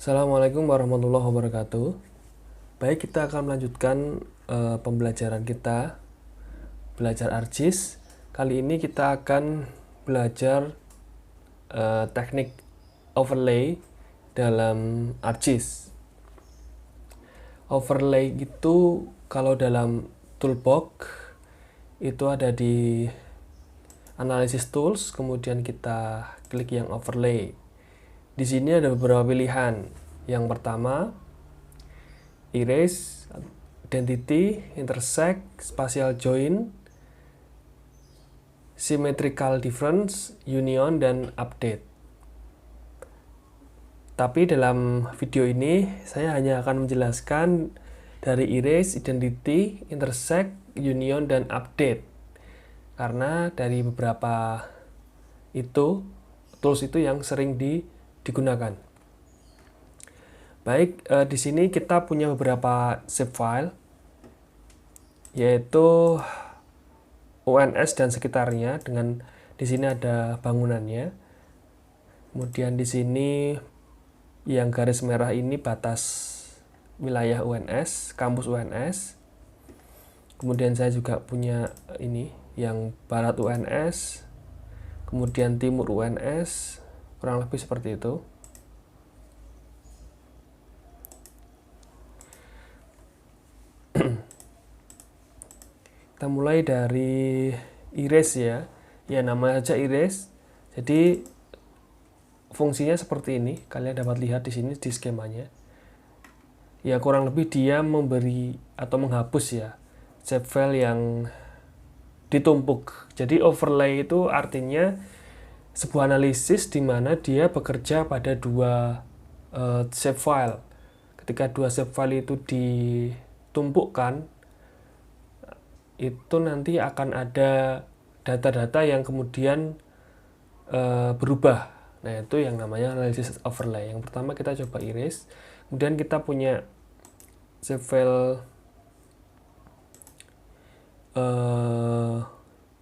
Assalamualaikum warahmatullahi wabarakatuh. Baik, kita akan melanjutkan pembelajaran kita belajar ArcGIS. Kali ini kita akan belajar teknik overlay dalam ArcGIS. Overlay itu kalau dalam toolbox itu ada di analysis tools, kemudian kita klik yang overlay. Di sini ada beberapa pilihan. Yang pertama, erase, identity, intersect, spatial join, symmetrical difference, union, dan update. Tapi dalam video ini saya hanya akan menjelaskan dari erase, identity, intersect, union, dan update. Karena dari beberapa itu, tools itu yang sering digunakan. Baik, di sini kita punya beberapa shapefile, yaitu UNS dan sekitarnya. Dengan di sini ada bangunannya. Kemudian di sini yang garis merah ini batas wilayah UNS, kampus UNS. Kemudian saya juga punya ini yang barat UNS, kemudian timur UNS, kurang lebih seperti itu. Kita mulai dari erase ya. Ya, namanya aja erase. Jadi fungsinya seperti ini. Kalian dapat lihat di sini di skemanya. Ya, kurang lebih dia memberi atau menghapus ya shapefile yang ditumpuk. Jadi overlay itu artinya sebuah analisis di mana dia bekerja pada dua shapefile. Ketika dua shapefile itu ditumpukkan, itu nanti akan ada data-data yang kemudian berubah. Nah, itu yang namanya analisis overlay. Yang pertama kita coba erase. Kemudian kita punya shapefile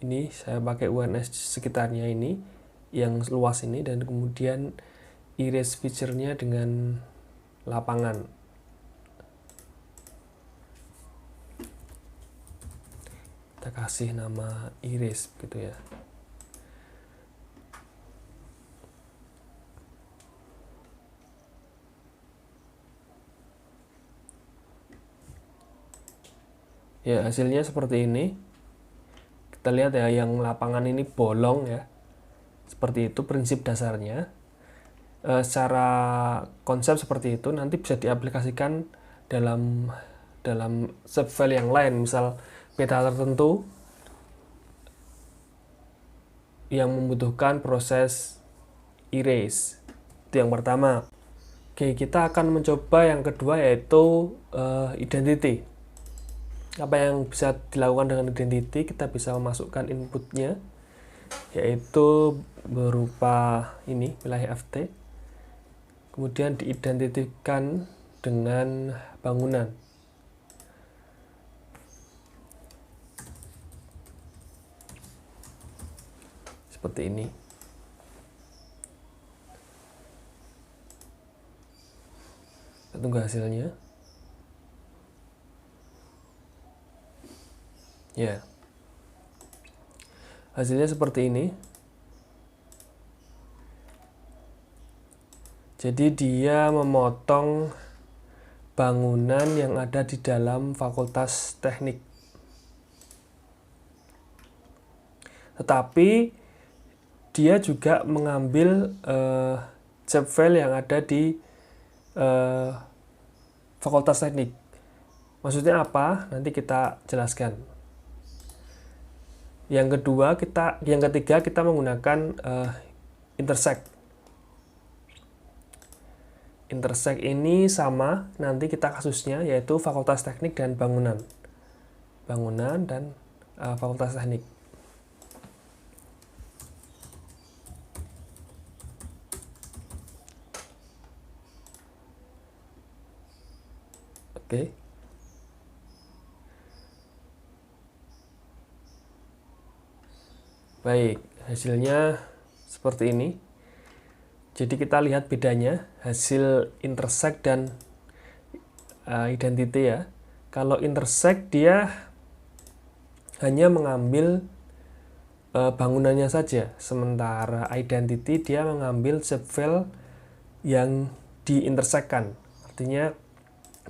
ini, saya pakai UNS sekitarnya ini, yang luas ini, dan kemudian erase feature-nya dengan lapangan. Kita kasih nama erase gitu ya. Ya, hasilnya seperti ini. Kita lihat ya, yang lapangan ini bolong ya. Seperti itu prinsip dasarnya. Secara konsep seperti itu nanti bisa diaplikasikan dalam subfile yang lain, misal peta tertentu yang membutuhkan proses erase. Itu yang pertama. Oke, kita akan mencoba yang kedua, yaitu identity. Apa yang bisa dilakukan dengan identity? Kita bisa memasukkan inputnya, yaitu berupa ini, wilayah FT. Kemudian diidentikan dengan bangunan. Seperti ini. Kita tunggu hasilnya. Ya. Hasilnya seperti ini. Jadi dia memotong bangunan yang ada di dalam Fakultas Teknik. Tetapi dia juga mengambil shapefile yang ada di Fakultas Teknik. Maksudnya apa? Nanti kita jelaskan. Yang ketiga kita menggunakan intersect. Intersect ini sama nanti kita kasusnya, yaitu Fakultas Teknik dan bangunan. Bangunan dan Fakultas Teknik. Oke. Baik, hasilnya seperti ini. Jadi kita lihat bedanya hasil intersect dan identity ya. Kalau intersect dia hanya mengambil bangunannya saja, sementara identity dia mengambil subfile yang diintersekkan. Artinya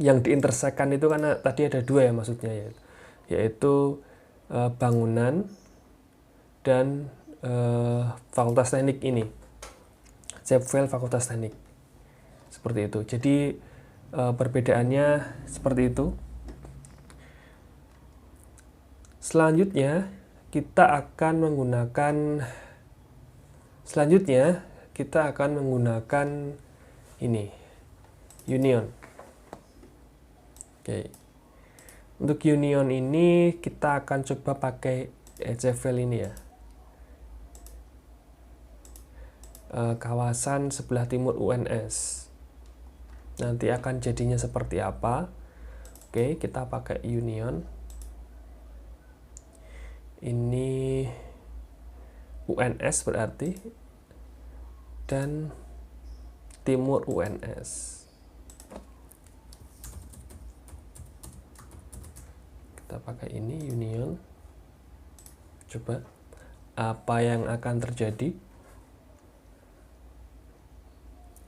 yang diintersekkan itu karena tadi ada dua ya maksudnya, yaitu bangunan dan fakultas teknik ini, subfile fakultas teknik, seperti itu. Jadi perbedaannya seperti itu. Selanjutnya kita akan menggunakan ini, union. Oke. Untuk union ini kita akan coba pakai HFL ini ya. Kawasan sebelah timur UNS. Nanti akan jadinya seperti apa? Oke, kita pakai union. Ini UNS berarti, dan timur UNS. Kita pakai ini union. Coba apa yang akan terjadi.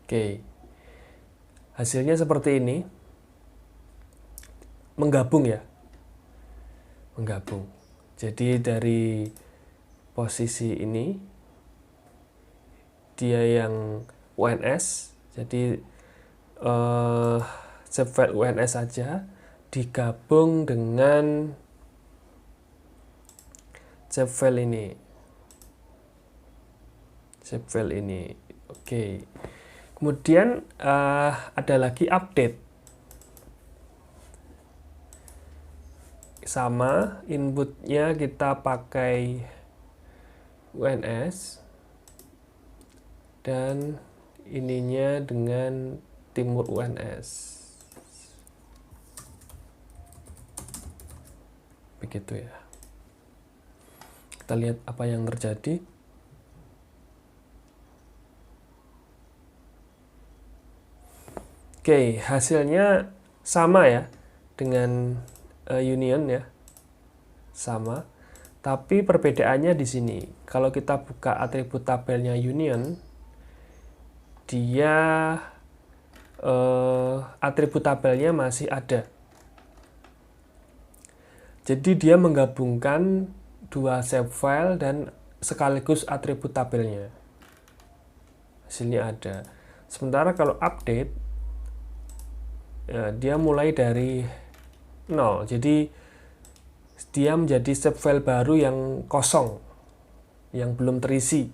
Oke, hasilnya seperti ini. Menggabung ya, menggabung. Jadi dari posisi ini dia yang UNS, jadi subfile UNS saja digabung dengan subfile ini. Oke. Kemudian ada lagi update. Sama, inputnya kita pakai UNS dan ininya dengan timur UNS. Begitu ya. Kita lihat apa yang terjadi. Oke, hasilnya sama ya dengan union ya, sama. Tapi perbedaannya di sini. Kalau kita buka atribut tabelnya union, dia atribut tabelnya masih ada. Jadi dia menggabungkan dua subfile dan sekaligus atribut tabelnya. Hasilnya ada. Sementara kalau update, ya, dia mulai dari 0. Jadi dia menjadi subfile baru yang kosong, yang belum terisi.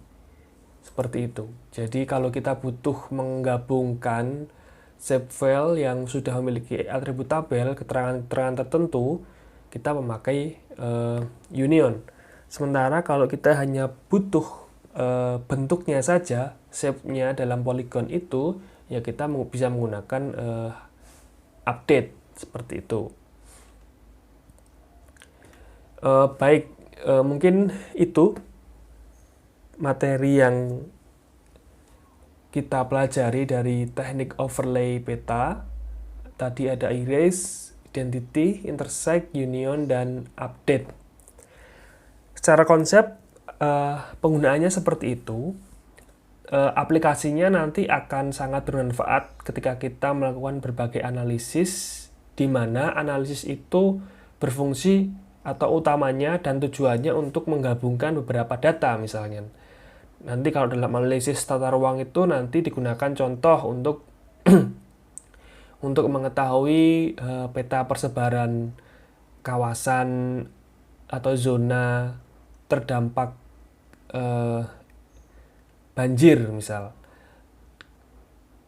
Seperti itu. Jadi kalau kita butuh menggabungkan subfile yang sudah memiliki atribut tabel, keterangan-keterangan tertentu, kita memakai union. Sementara kalau kita hanya butuh bentuknya saja, shape-nya dalam polygon itu, ya kita bisa menggunakan update seperti itu. Baik, mungkin itu materi yang kita pelajari dari teknik overlay peta. Tadi ada erase, identity, intersect, union, dan update. Secara konsep penggunaannya seperti itu. Aplikasinya nanti akan sangat bermanfaat ketika kita melakukan berbagai analisis, di mana analisis itu berfungsi atau utamanya dan tujuannya untuk menggabungkan beberapa data misalnya. Nanti kalau dalam analisis tata ruang itu nanti digunakan contoh untuk untuk mengetahui peta persebaran kawasan atau zona terdampak banjir misal.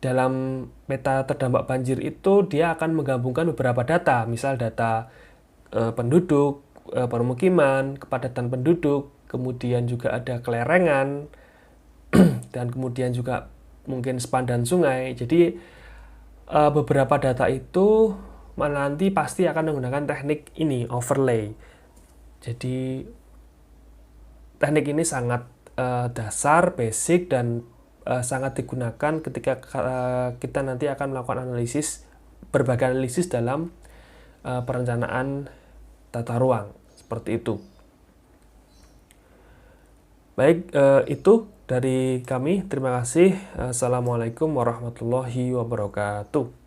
Dalam peta terdampak banjir itu dia akan menggabungkan beberapa data, misal data penduduk, permukiman, kepadatan penduduk, kemudian juga ada kelerengan, dan kemudian juga mungkin sepandan sungai. Jadi beberapa data itu nanti pasti akan menggunakan teknik ini, overlay. Jadi teknik ini sangat dasar, basic, dan sangat digunakan ketika kita nanti akan melakukan berbagai analisis dalam perencanaan tata ruang, seperti itu. Baik, itu dari kami. Terima kasih. Assalamualaikum warahmatullahi wabarakatuh.